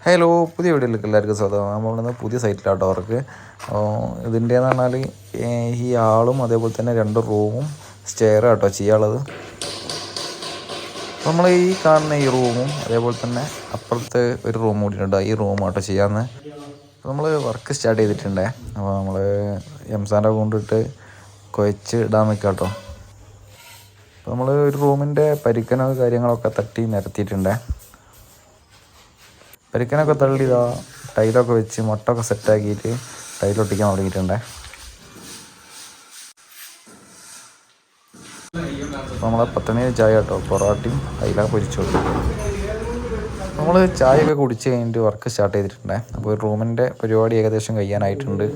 Hello, പുതിയ വീഡിയോയിലേക്ക് എല്ലാവർക്കും സ്വാഗതം. നമ്മളിന്ന് പുതിയ സൈറ്റിലാട്ടോ വർക്ക്. ഇതിൻ്റെയെന്ന് പറഞ്ഞാൽ ഈ ആളും അതേപോലെ തന്നെ 2 റൂമും സ്റ്റെയർ ആട്ടോ ചെയ്യാനുള്ളത്. നമ്മൾ ഈ കാണുന്ന ഈ റൂമും അതേപോലെ തന്നെ അപ്പുറത്ത് ഒരു റൂം കൂടിയിട്ടുണ്ട്. ഈ റൂം ആട്ടോ ചെയ്യാമെന്ന് നമ്മൾ വർക്ക് സ്റ്റാർട്ട് ചെയ്തിട്ടുണ്ടേ. അപ്പോൾ നമ്മൾ എംസാൻ്റെ കൊണ്ടിട്ട് കുഴച്ച് ഇടാൻ നിൽക്കാം കേട്ടോ. അപ്പോൾ നമ്മൾ ഒരു റൂമിൻ്റെ പരിക്കനോ കാര്യങ്ങളൊക്കെ തട്ടി നിരത്തിയിട്ടുണ്ടേ. പരിക്കനൊക്കെ തള്ളി ടൈലൊക്കെ വെച്ച് മുട്ടൊക്കെ സെറ്റാക്കിയിട്ട് ടൈലൊട്ടിക്കാൻ തുടങ്ങിയിട്ടുണ്ടേ. നമ്മളെ 10 മണി ചായ കേട്ടോ, പൊറോട്ടയും അയില പൊരിച്ചു. നമ്മൾ ചായയൊക്കെ കുടിച്ച് കഴിഞ്ഞിട്ട് വർക്ക് സ്റ്റാർട്ട് ചെയ്തിട്ടുണ്ടേ. അപ്പോൾ റൂമിൻ്റെ പരിപാടി ഏകദേശം കഴിയാനായിട്ടുണ്ട്.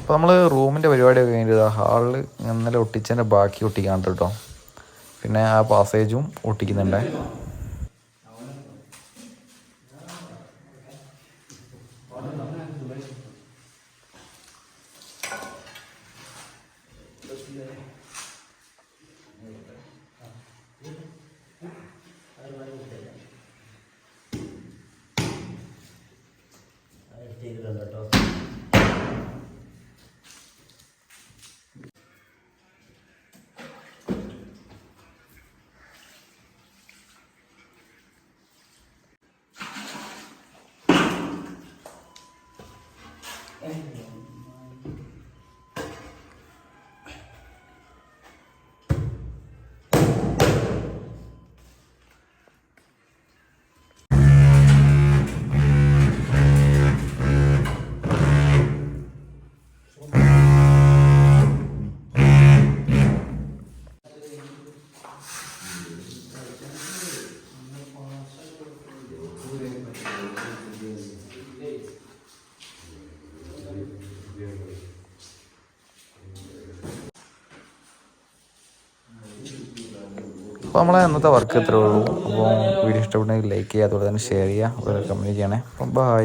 അപ്പോൾ നമ്മൾ റൂമിൻ്റെ പരിപാടിയൊക്കെ കഴിഞ്ഞിട്ട് ഹാളിൽ ഇന്നലെ ഒട്ടിച്ചതിൻ്റെ ബാക്കി ഒട്ടിക്കാണ്ട് കേട്ടോ. പിന്നെ ആ പാസേജും ഒട്ടിക്കുന്നുണ്ട്. അപ്പോൾ നമ്മളെ ഇന്നത്തെ വർക്ക് ഇത്രേ ഉള്ളൂ. അപ്പോൾ വീഡിയോ ഇഷ്ടപ്പെട്ടെങ്കിൽ ലൈക്ക് ചെയ്യുക, അതുപോലെ തന്നെ ഷെയർ ചെയ്യുക, അതുപോലെ കമൻറ്റ് ചെയ്യണേ. അപ്പം ബൈ.